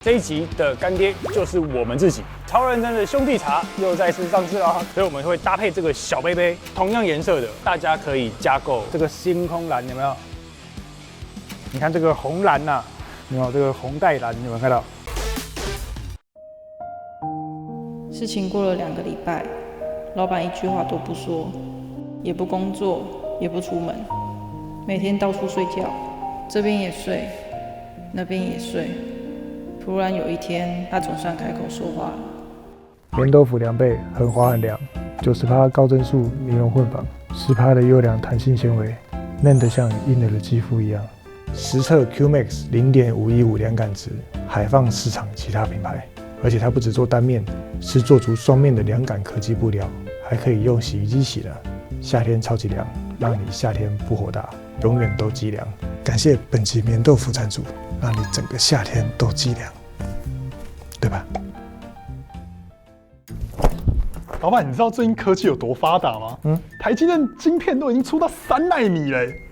这一集的干爹就是我们自己，超认真的兄弟茶又再次上市了，所以我们会搭配这个小杯杯，同样颜色的，大家可以加购这个星空蓝，有没有？你看这个红蓝呐、有没有？这个红带蓝有没有看到？事情过了2个礼拜，老板一句话都不说，也不工作，也不出门，每天到处睡觉，这边也睡，那边也睡。突然有一天，他总算开口说话了。棉豆腐2倍，很滑很凉，90%高增素尼龙混纺，10%的优良弹性纤维，嫩得像婴儿的肌肤一样。实测 QMAX 0.515凉感值，海放市场其他品牌。而且它不只做单面，是做出双面的凉感科技布料，还可以用洗衣机洗的。夏天超级凉，让你夏天不火大，永远都积凉。感谢本期棉豆腐赞助，让你整个夏天都积凉，对吧？老板，你知道最近科技有多发达吗？台积电晶片都已经出到3奈米嘞。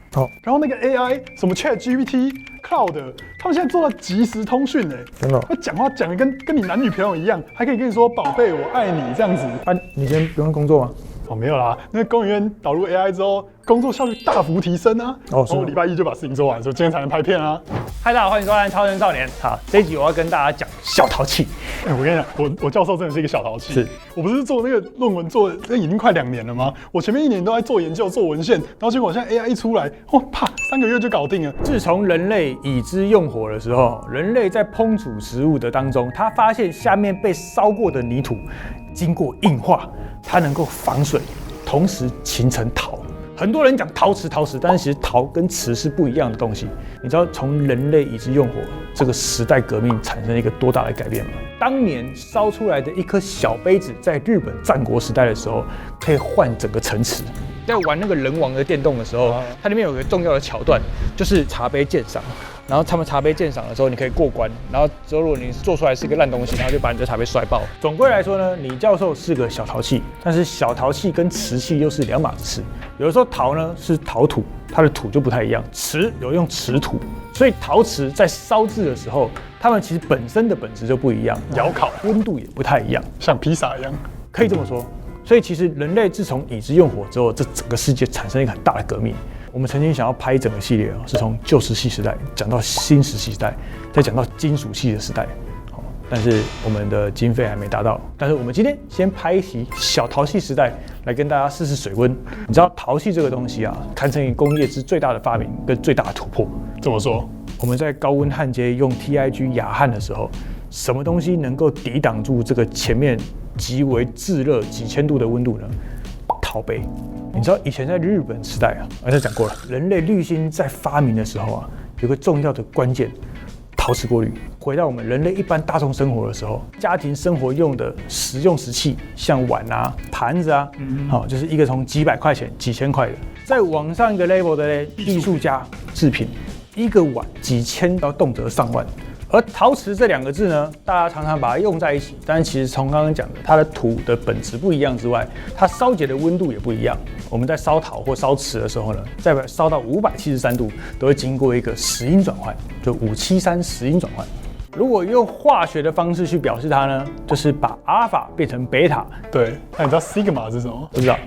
然后那个 AI 什么 ChatGPT、Cloud， 他们现在做到即时通讯嘞。真的？他讲话讲得跟你男女朋友一样，还可以跟你说宝贝我爱你这样子。你今天不用工作吗？哦，没有啦，那个公务员导入 AI 之后，工作效率大幅提升啊。然后我礼拜1就把事情做完，所以今天才能拍片啊。嗨，大家好，欢迎收看《超人少年》。好，这一集我要跟大家讲小淘气。我跟你讲，我教授真的是一个小淘气。是我不是做那个论文做，那已经快2年了吗？我前面1年都在做研究、做文献，然后结果现在 AI 一出来，啪，3个月就搞定了。自从人类已知用火的时候，人类在烹煮食物的当中，他发现下面被烧过的泥土经过硬化，它能够防水，同时形成陶。很多人讲陶瓷，但是其实陶跟瓷是不一样的东西。你知道从人类已知用火这个时代革命产生一个多大的改变吗？当年烧出来的一颗小杯子，在日本战国时代的时候，可以换整个城池。在玩那个人王的电动的时候，它里面有个重要的桥段，就是茶杯鉴赏。然后他们茶杯鉴赏的时候，你可以过关。然后之后如果你做出来是一个烂东西，然后就把你的茶杯摔爆。总归来说呢，李教授是个小淘气，但是小淘气跟瓷器又是2码子事。有的时候陶呢是陶土，它的土就不太一样；瓷有用瓷土，所以陶瓷在烧制的时候，它们其实本身的本质就不一样，窑烤温度也不太一样，像披萨一样，可以这么说。所以其实人类自从已知用火之后，这整个世界产生一个很大的革命。我们曾经想要拍一整个系列是从旧石器时代讲到新石器时代，再讲到金属器的时代。但是我们的经费还没达到。但是我们今天先拍一期小陶器时代，来跟大家试试水温。你知道陶器这个东西啊，堪称工业之最大的发明跟最大的突破。怎么说？我们在高温焊接用 TIG 氩焊的时候，什么东西能够抵挡住这个前面极为炙热几千度的温度呢？陶杯。你知道以前在日本时代啊，我讲过了，人类滤芯在发明的时候啊，有个重要的关键，陶瓷过滤。回到我们人类一般大众生活的时候，家庭生活用的实用食器，像碗啊、盘子啊，就是一个从几百块钱、几千块的，再往上一个 level 的艺术家制品，一个碗几千到动辄上万。而陶瓷这2个字呢，大家常常把它用在一起，但是其实从刚刚讲的，它的土的本质不一样之外，它烧结的温度也不一样。我们在烧陶或烧瓷的时候呢，在烧到573度，都会经过一个石英转换，就573石英转换。如果用化学的方式去表示它呢，就是把阿尔法变成贝塔。对，那你知道 sigma 是什么？不知道。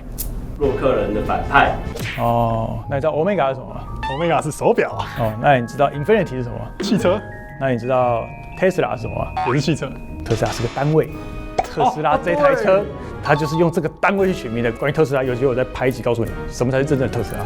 洛克人的反派。哦，那你知道 omega 是什么吗？ omega 是手表啊。哦，那你知道 infinity 是什么吗？汽车。那你知道 Tesla 是什么吗？也是汽车。特斯拉是个单位。特斯拉这台车，它就是用这个单位去取名的。关于特斯拉，有机会我再拍一集告诉你什么才是真正的特斯拉。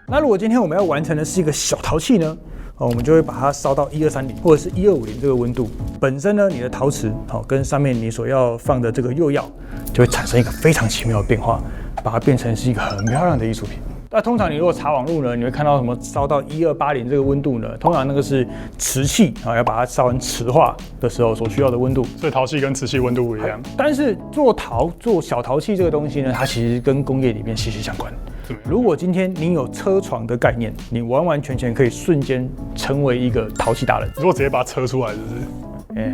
那如果今天我们要完成的是一个小陶器呢，我们就会把它烧到1230或者是1250这个温度。本身呢，你的陶瓷跟上面你所要放的这个釉药，就会产生一个非常奇妙的变化，把它变成是一个很漂亮的艺术品。那通常你如果查网路呢，你会看到什么烧到1280这个温度呢？通常那个是瓷器要把它烧成瓷化的时候所需要的温度。所以陶器跟瓷器温度不一样。但是做小陶器这个东西呢，它其实跟工业里面息息相关。如果今天你有车床的概念，你完完全全可以瞬间成为一个陶器达人。如果直接把它车出来，是不是？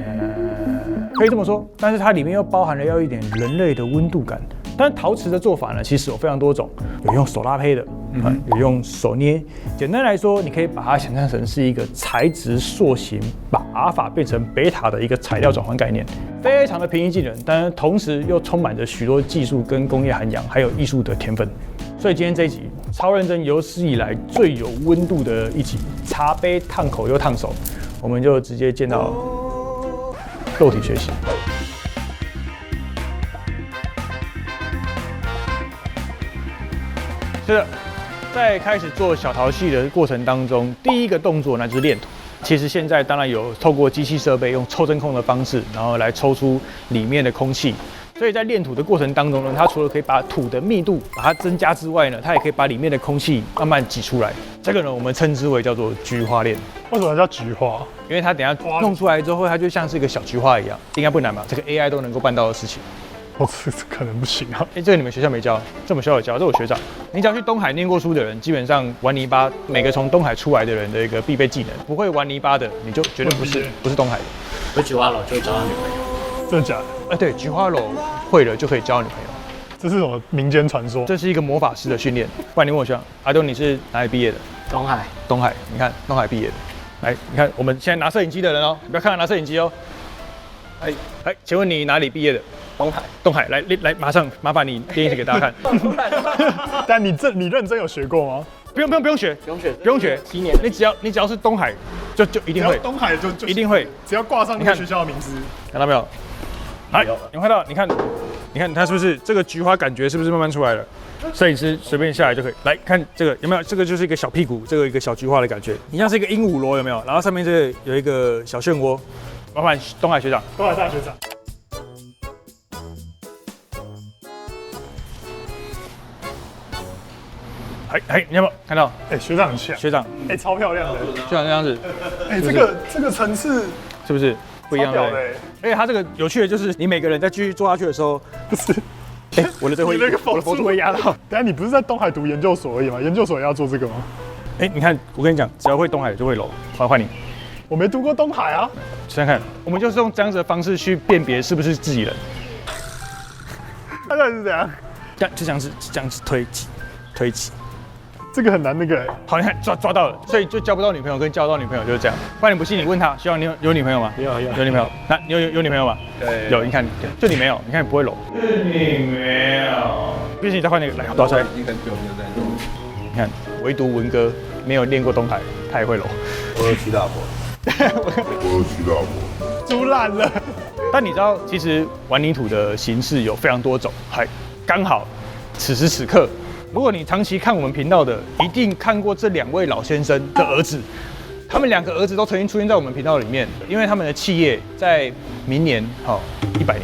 可以这么说，但是它里面又包含了要一点人类的温度感。但陶瓷的做法呢，其实有非常多种，有用手拉胚的，有用手捏。简单来说，你可以把它想象成是一个材质塑形，把阿尔法变成贝塔的一个材料转换概念，非常的平易近人，但同时又充满着许多技术跟工业涵养，还有艺术的天分。所以今天这一集超认真，有史以来最有温度的一集，茶杯烫口又烫手，我们就直接见到肉体学习。是的，在开始做小陶器的过程当中，第一个动作那就是炼土。其实现在当然有透过机器设备，用抽真空的方式，然后来抽出里面的空气。所以在炼土的过程当中呢，它除了可以把土的密度把它增加之外呢，它也可以把里面的空气慢慢挤出来。这个呢，我们称之为叫做菊花炼。为什么叫菊花？因为它等一下弄出来之后，它就像是一个小菊花一样，应该不难吧？这个 AI 都能够办到的事情。这可能不行啊！这个你们学校没教，这我们学校有教，这我学长。你只要去东海念过书的人，基本上玩泥巴，每个从东海出来的人的一个必备技能。不会玩泥巴的，你就绝对不是东海的。会菊花楼就会交到女朋友。真的假的？对，菊花楼会了就可以交女朋友。这是什么民间传说？这是一个魔法师的训练。不然你问我学长，阿东你是哪里毕业的？东海。东海，你看东海毕业的。来，你看我们现在拿摄影机的人哦，你不要看他拿摄影机哦。哎，请问你哪里毕业的？东海，来，马上麻烦你练一次给大家看。但你认真有学过吗？不用学7年。你只要是东海，就一定会。东海就一定会，只要挂上那个学校的名字，看到没有？来，你看到？你看它是不是这个菊花感觉是不是慢慢出来了？摄影师随便下来就可以来看这个有没有？这个就是一个小屁股，这个一个小菊花的感觉，你像是一个鹦鹉螺有没有？然后上面这个有一个小漩涡。麻烦东海学长。东海大学长。你有没有看到？学长很像。学长，超漂亮的。学长这样子。这个层次是不是不一样的？而且它这个有趣的就是，你每个人在继续做下去的时候，不是。我的佛珠会压到。等下你不是在东海读研究所而已吗？研究所也要做这个吗？你看，我跟你讲，只要会东海就会楼。换你。我没读过东海啊。想想看，我们就是用这样子的方式去辨别是不是自己人。大概是怎样？这样子推挤。这个很难那个。好，你看抓到了，所以就交不到女朋友跟交到女朋友就是这样。不然你不信，你问他，希望你有女朋友吗？有女朋友。那你有女朋友吗？对。有，你看就你没有，你看你不会搂。是你没有。毕竟你再换那个来，多少岁？已经很久没有在弄。你看，唯独文哥没有练过东海，他也会搂。我有娶老婆。猪烂了。但你知道，其实玩泥土的形式有非常多种，还刚好此时此刻，如果你长期看我们频道的，一定看过这2位老先生的儿子。他们2个儿子都曾经出现在我们频道里面，因为他们的企业在明年100年。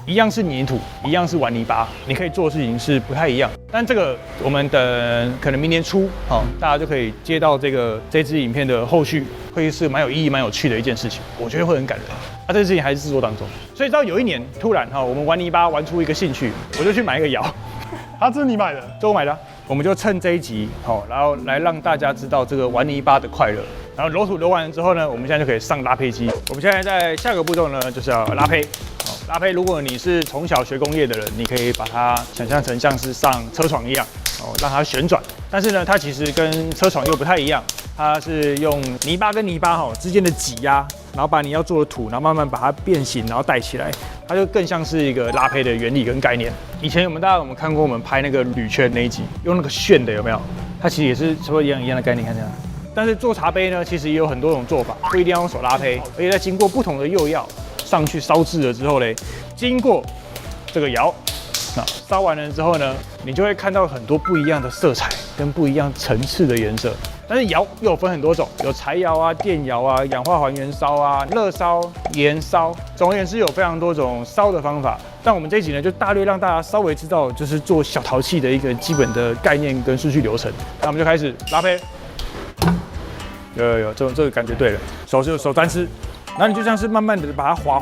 一样是泥土，一样是玩泥巴，你可以做的事情是不太一样。但这个我们等可能明年初，大家就可以接到这支影片的后续，会是蛮有意义、蛮有趣的一件事情，我觉得会很感人。这件事情还是制作当中，所以直到有一年突然我们玩泥巴玩出一个兴趣，我就去买一个窑。这是你买的？这我买的。我们就趁这一集然后来让大家知道这个玩泥巴的快乐。然后揉土揉完了之后呢，我们现在就可以上拉胚机。我们现在在下个步骤呢，就是要拉胚。拉胚，如果你是从小学工业的人，你可以把它想象成像是上车床一样，让它旋转。但是呢，它其实跟车床又不太一样，它是用泥巴跟泥巴之间的挤压，然后把你要做的土，然后慢慢把它变形，然后带起来，它就更像是一个拉胚的原理跟概念。以前大家有没有看过我们拍那个铝圈那一集，用那个旋的有没有？它其实也是差不多一样的概念，看这样。但是做茶杯呢，其实也有很多种做法，不一定要用手拉胚，而且在经过不同的釉药上去烧制了之后嘞，经过这个窑，烧完了之后呢，你就会看到很多不一样的色彩跟不一样层次的颜色。但是窑又有分很多种，有柴窑啊、电窑啊、氧化还原烧啊、热烧、盐烧，总而言之有非常多种烧的方法。但我们这一集呢，就大略让大家稍微知道，就是做小陶器的一个基本的概念跟顺序流程。那我们就开始拉胚。有，这个感觉对了，手沾湿，然后你就像是慢慢的把它划，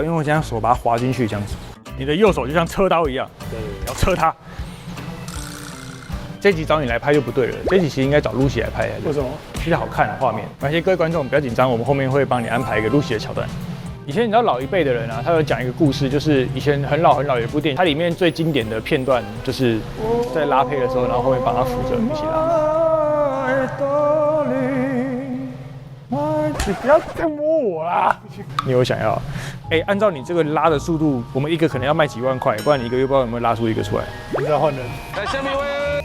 因为我这样手把它划进去这样子，你的右手就像车刀一样，对，要车它。这集找你来拍就不对了，这集其实应该找Lucy来拍，为什么？比较好看的画面。而且各位观众不要紧张，我们后面会帮你安排一个Lucy的桥段。以前你知道老一辈的人啊，他有讲一个故事，就是以前很老有一部电影，它里面最经典的片段就是在拉胚的时候，然后后面帮他扶着一起拉。你不要再摸我啦！你有想要？按照你这个拉的速度，我们一个可能要卖几万块，不然你一个月不知道有没有拉出一个出来。不是要换人？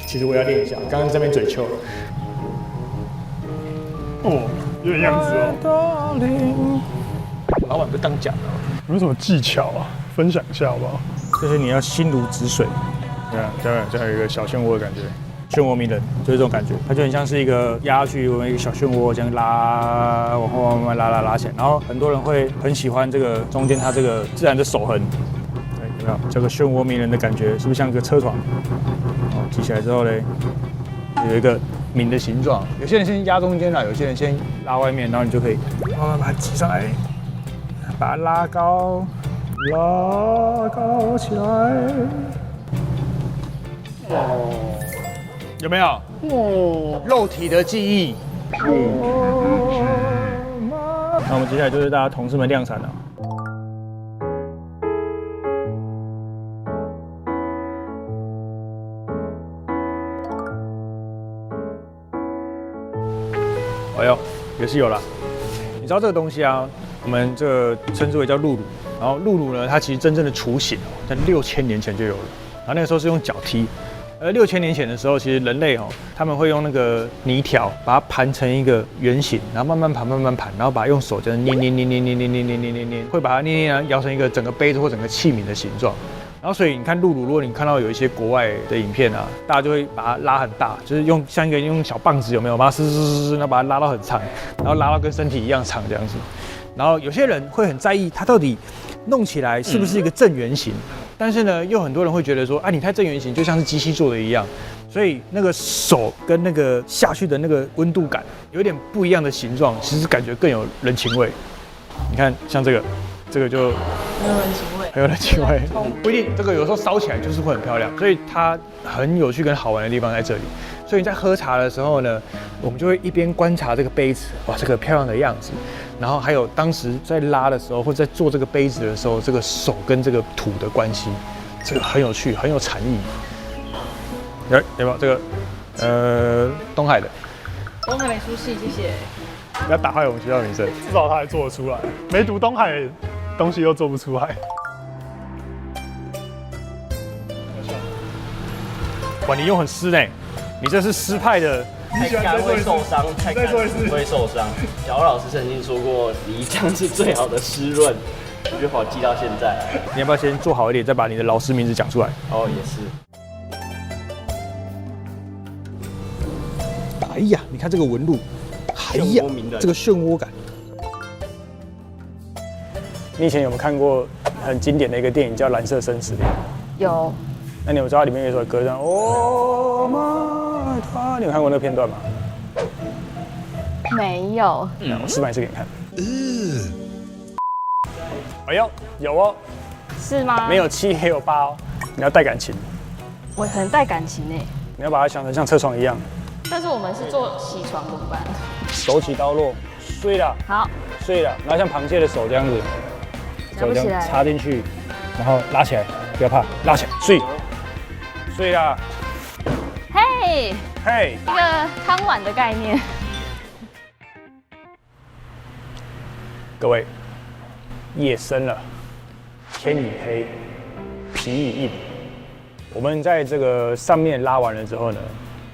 其实我要练一下，刚刚这边嘴臭。哦，有点样子哦。老板不当假的。有没有什么技巧啊？分享一下好不好？就是你要心如止水，对啊，这样有一个小漩涡的感觉。漩涡鸣人就是这种感觉，它就很像是一个压下去，我们一个小漩涡这样拉，往后慢慢拉起来。然后很多人会很喜欢这个中间它这个自然的手痕，对，有没有这个漩涡鸣人的感觉？是不是像一个车床？哦，挤起来之后嘞，有一个鸣的形状。有些人先压中间啦，有些人先拉外面，然后你就可以慢慢把它挤上来，把它拉高起来。哦。有没有？哦，肉体的记忆。那我们接下来就是大家同事们量产了。哎呦，也是有了。你知道这个东西啊？我们这个称之为叫露乳。然后露乳呢，它其实真正的雏形在6000年前就有了。然后那个时候是用脚踢。6000年前的时候，其实人类他们会用那个泥条把它盘成一个圆形，然后慢慢盘，然后把它用手这样捏，会把它捏摇成一个整个杯子或整个器皿的形状。然后所以你看露乳，如果你看到有一些国外的影片啊，大家就会把它拉很大，就是像一个用小棒子有没有，把它撕，然后把它拉到很长，然后拉到跟身体一样长这样子。然后有些人会很在意它到底弄起来是不是一个正圆形，但是呢，又很多人会觉得说，你太正圆形就像是机器做的一样，所以那个手跟那个下去的那个温度感有点不一样的形状，其实感觉更有人情味。你看，像这个就很有人情味，很有人情味，不一定这个有时候烧起来就是会很漂亮，所以它很有趣跟好玩的地方在这里。所以你在喝茶的时候呢，我们就会一边观察这个杯子，哇，这个漂亮的样子，然后还有当时在拉的时候或者在做这个杯子的时候，这个手跟这个土的关系，这个很有趣，很有禅意。有没有这个东海的？东海美术系，谢谢。不要打坏我们学校的名声。至少他还做得出来，没读东海东西又做不出来。哇，你用很湿呢，你这是湿派的。太干会受伤，太干会受伤。小欧老师曾经说过，梨浆是最好的湿润，我就好记到现在。你要不要先做好一点，再把你的老师名字讲出来？哦，也是。哎呀，你看这个纹路，哎呀，这个漩涡感。你以前有没有看过很经典的一个电影叫《蓝色生死恋》？有。那你有知道里面有一首歌叫《Oh My God》？你有看过那个片段吗？没有。我示范一次给你看。哎呦，有哦。是吗？没有7也有8哦。你要带感情。我很带感情诶。你要把它想成像车床一样。但是我们是做铣床怎么办？手起刀落，碎了。好，碎了，然后像螃蟹的手这样子，手这样插进去，然后拉起来，不要怕，拉起来，碎了。嘿，嘿，一个汤碗的概念。各位，夜深了，天已黑，皮已硬。我们在这个上面拉完了之后呢？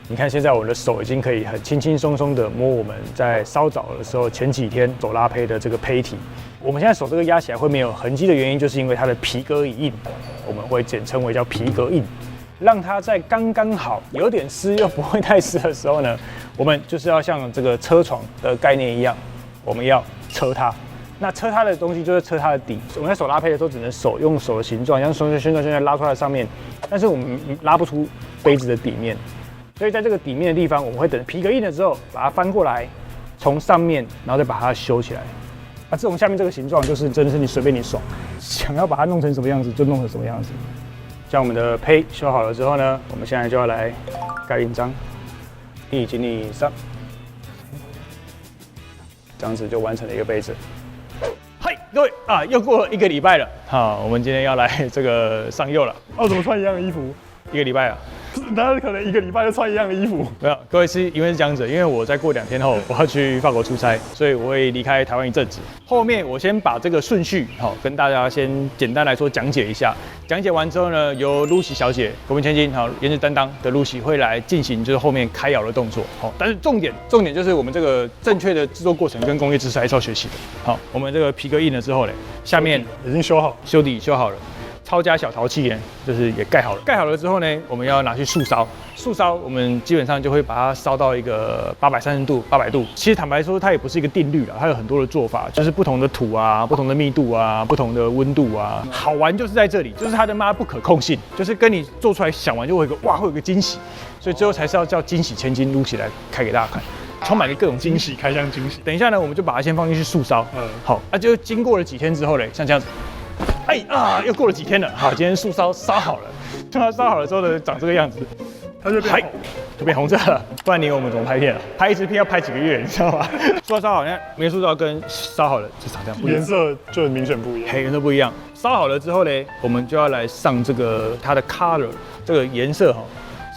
你看，现在我的手已经可以很轻轻松松的摸我们在稍早的时候前几天走拉胚的这个胚体。我们现在手这个压起来会没有痕迹的原因，就是因为它的皮革已硬，我们会简称为叫皮革硬，让它在刚刚好有点湿又不会太湿的时候呢，我们就是要像这个车床的概念一样，我们要车它。那车它的东西就是车它的底。我们在手拉胚的时候，只能用手的形状，像旋转拉出来上面，但是我们拉不出杯子的底面。所以在这个底面的地方，我们会等皮革硬了之后，把它翻过来，从上面，然后再把它修起来。这种下面这个形状，就是真的是你随便你爽，想要把它弄成什么样子就弄成什么样子。像我们的胚修好了之后呢，我们现在就要来盖印章，1、经历3，这样子就完成了一个杯子。嗨，各位啊，又过了1个礼拜了，好，我们今天要来这个上釉了。哦，怎么穿一样的衣服？ 1个礼拜了，哪有可能1个礼拜就穿一样的衣服？没有，各位是因为是这样子，因为我再过2天后我要去法国出差，所以我会离开台湾一阵子。后面我先把这个顺序好跟大家先简单来说讲解一下。讲解完之后呢，由 Lucy 小姐国民千金好颜值担当的 Lucy 会来进行就是后面开窑的动作。好，但是重点就是我们这个正确的制作过程跟工业知识还是要学习的。好，我们这个皮革印了之后嘞，下面已经修好，修底修好了。 超加小陶器呢，就是也盖好了。盖好了之后呢，我们要拿去速烧。速烧，我们基本上就会把它烧到一个830度、800度。其实坦白说，它也不是一个定律啦，它有很多的做法，就是不同的土啊、不同的密度啊、不同的温度啊。好玩就是在这里，就是它的不可控性，就是跟你做出来想完就会有一个哇，会有个惊喜。所以最后才是要叫惊喜千金撸起来开给大家看。 充满了各种惊喜，开箱惊喜。等一下呢，我们就把它先放进去速烧。好，就经过了几天之后嘞，像这样子。 哎啊，又过了几天了，好，今天素烧好了，等它烧好了之后呢，长这个样子，它就变红，就变红色了。不然你以为我们怎么拍片啊？拍一支片要拍几个月，你知道吗？素烧好，你看没素烧跟烧好了就长这样，颜色就很明显不一样。嘿，颜色不一样。烧好了之后呢，我们就要来上这个它的 color， 这个颜色哈，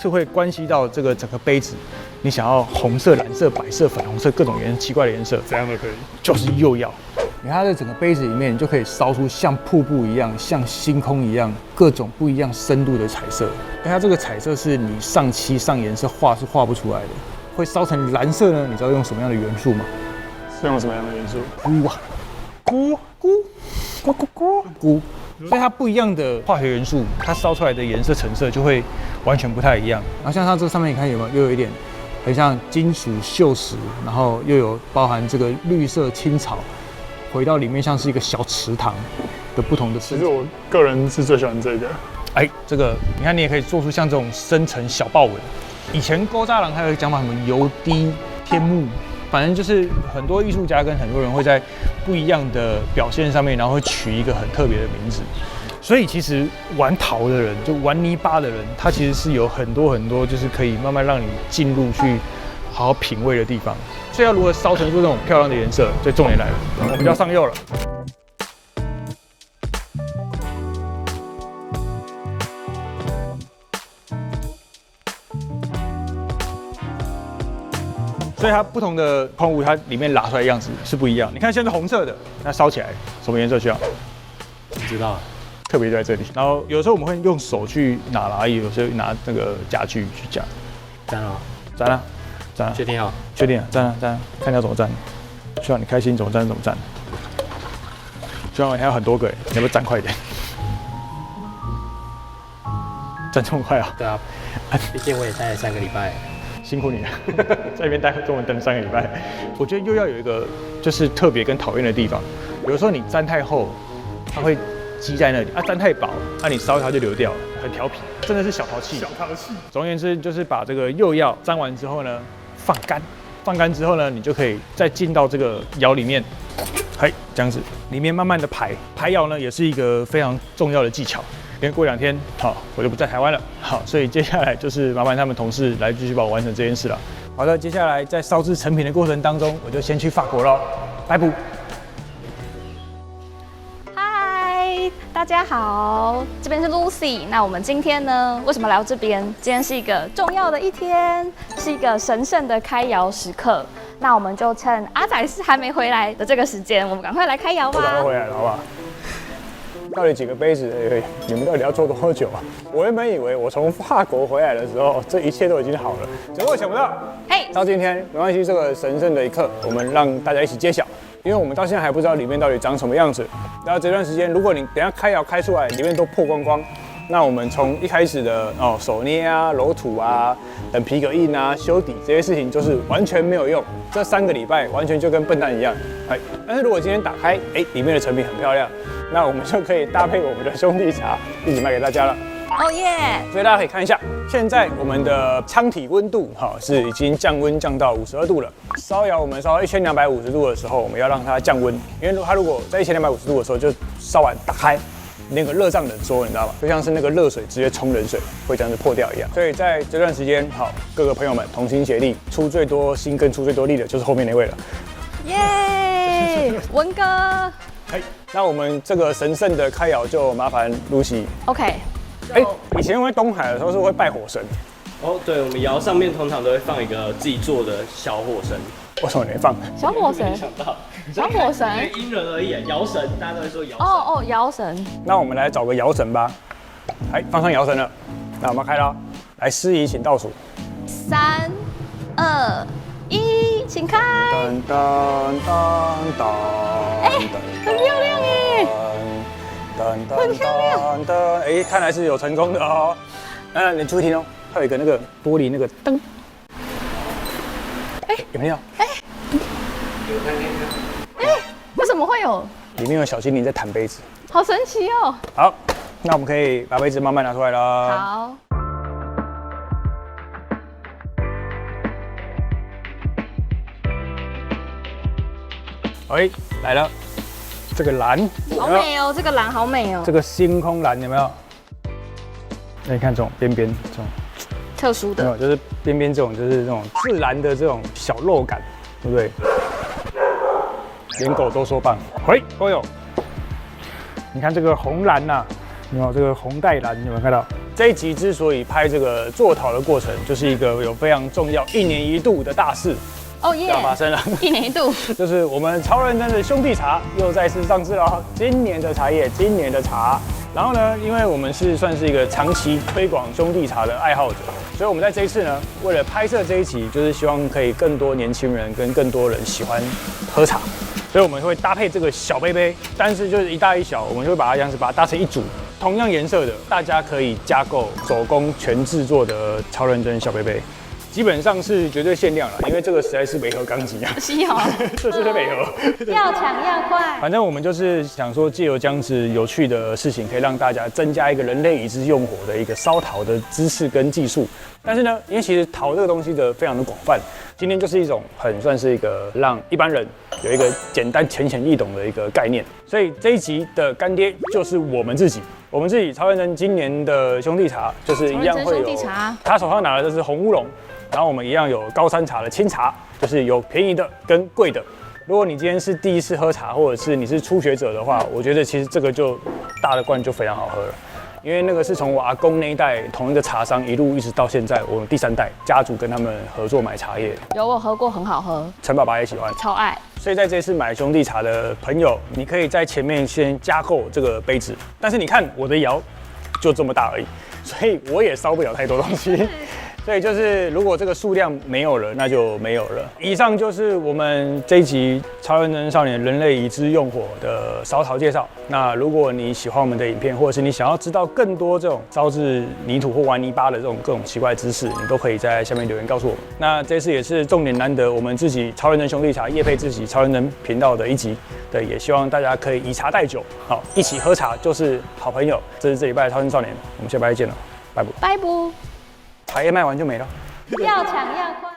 是会关系到这个整个杯子，你想要红色、蓝色、白色、粉红色各种奇怪的颜色，怎样都可以，就是釉药。 你看它的整个杯子里面，你就可以烧出像瀑布一样、像星空一样各种不一样深度的彩色。而它这个彩色是你上漆上颜色画是画不出来的。会烧成蓝色呢？你知道用什么样的元素吗？是用什么样的元素？钴啊，钴。所以它不一样的化学元素，它烧出来的颜色成色就会完全不太一样。然后像它这个上面，你看有没有又有一点很像金属锈蚀，然后又有包含这个绿色青草。 回到里面像是一个小池塘的不同的色。其实我个人是最喜欢这个。哎，这个你看，你也可以做出像这种深层小豹纹。以前勾扎郎还有一个讲法，什么油滴天幕，反正就是很多艺术家跟很多人会在不一样的表现上面，然后会取一个很特别的名字。所以其实玩陶的人，就玩泥巴的人，他其实是有很多就是可以慢慢让你进入去好好品味的地方。 所以要如何烧成出这种漂亮的颜色，最重点来了，我们就要上釉了。所以它不同的矿物，它里面拿出来的样子是不一样。你看现在是红色的，那烧起来什么颜色需要？不知道，特别就在这里。然后有时候我们会用手去拿，有时候拿那个夹具去夹。粘了，粘了。 确定好？确定了，站啊站啊，看你要怎么站。希望你开心，怎么站怎么站。希望你还有很多个，你要不要站快一点？站这么快啊？对啊，毕竟我也待了3个礼拜，辛苦你了，在那边待中文等了3个礼拜。我觉得又要有一个就是特别跟讨厌的地方，有的时候你粘太厚，它会积在那里；粘太薄，你烧它就流掉了，很调皮，真的是小淘气。小淘气。总而言之，就是把这个釉药粘完之后呢。 放干，放干之后呢，你就可以再进到这个窑里面，嘿，这样子，里面慢慢的排窑呢，也是一个非常重要的技巧。因为过2天，好，我就不在台湾了，好，所以接下来就是麻烦他们同事来继续帮我完成这件事了。好的，接下来在烧制成品的过程当中，我就先去法国了，拜拜。 大家好，这边是 Lucy。那我们今天呢，为什么来到这边？今天是一个重要的一天，是一个神圣的开窑时刻。那我们就趁阿仔是还没回来的这个时间，我们赶快来开窑吧。赶快回来了，好不好？到底几个杯子？你们到底要做多久啊？我原本以为我从法国回来的时候，这一切都已经好了，结果想不到，到今天没关系，这个神圣的一刻，我们让大家一起揭晓。 因为我们到现在还不知道里面到底长什么样子，然后这段时间，如果你等一下开窑开出来，里面都破光光，那我们从一开始的手捏啊、揉土啊、等皮革印啊、修底这些事情，就是完全没有用。这3个礼拜完全就跟笨蛋一样。但是如果今天打开，里面的成品很漂亮，那我们就可以搭配我们的兄弟茶一起卖给大家了。哦耶！所以大家可以看一下，现在我们的舱体温度是已经降温降到52度了。烧窑我们烧到1250度的时候，我们要让它降温，因为它如果在1250度的时候就烧完打开，那个热胀冷缩，你知道吗？就像是那个热水直接冲冷水会这样子破掉一样。所以在这段时间，各个朋友们同心协力，出最多心跟出最多力的就是后面那位了。耶，文哥。哎，那我们这个神圣的开窑就麻烦 Lucy。 OK。哎，以前在东海的时候是会拜火神。哦，对，我们窑上面通常都会放一个自己做的小火神。为什么没放？小火神没，想到，小火神，因人而异，窑神大家都会说窑神。哦，窑神。那我们来找个摇绳吧。哎，放上摇绳了，那我们开了，来司仪请倒数。 3、2、1，请开。噔噔噔噔，哎，很漂亮耶！很漂亮。噔，哎，看来是有成功的哦。你注意听哦，它有一个那个玻璃那个灯，哎，有没有？为什么会有？里面有小精灵在弹杯子。好神奇哦！好，那我们可以把杯子慢慢拿出来了。好，哎，来了，这个蓝，好美哦，这个蓝好美哦这，个星空蓝有没有？那你看这种边边这种，特殊的。没有，就是边边这种，就是这种自然的这种小肉感，对不对？连狗都说棒。喂，哦呦，你看这个红蓝呐、有没有？这个红带蓝有没有看到？这一集之所以拍这个做陶的过程，就是一个有非常重要1年1度的大事哦耶！要发生了。 1年1度。就是我们超认真的兄弟茶又再次上市了，今年的茶叶，今年的茶。然后呢，因为我们算是一个长期推广兄弟茶的爱好者，所以我们在这一次呢，为了拍摄这一集，就是希望可以更多年轻人跟更多人喜欢喝茶，所以我们会搭配这个小杯杯，但是就是一大一小，我们就会把它样子把它搭成一组，同样颜色的，大家可以加购手工全制作的超认真小杯杯。基本上是绝对限量了，因为这个实在是违和钢级啊，是哦，这是违和。要抢要快。反正我们就是想说，借由这样子有趣的事情，可以让大家增加一个人类已知用火的一个烧陶的知识跟技术。但是呢，因为其实陶这个东西的非常的广泛，今天就是一种算是一个让一般人有一个简单浅显易懂的一个概念。所以这一集的干爹就是我们自己。我们自己超认真今年的兄弟茶就是一样会有，他手上拿的这是红乌龙，然后我们一样有高山茶的清茶，就是有便宜的跟贵的。如果你今天是第一次喝茶，或者是你是初学者的话，我觉得其实这个就大的罐就非常好喝了。因为那个是从我阿公那一代同一个茶商一路一直到现在，我们第3代家族跟他们合作买茶叶。有我喝过，很好喝，陈爸爸也喜欢，超爱。所以在这次买兄弟茶的朋友，你可以在前面先加购这个杯子，但是你看我的窑就这么大而已，所以我也烧不了太多东西。所以就是如果这个数量没有了，那就没有了。以上就是我们这一集《超认真少年人类已知用火》的烧陶介绍。那如果你喜欢我们的影片，或者是你想要知道更多这种烧制泥土或玩泥巴的这种各种奇怪知识，你都可以在下面留言告诉我们。那这次也是重点难得，我们自己超认真兄弟茶业配自己超认真频道的一集，对，也希望大家可以以茶代酒，好，一起喝茶就是好朋友。这是这礼拜的超认真少年，我们下礼拜见了，拜拜。拜不，茶叶卖完就没了。要抢要快。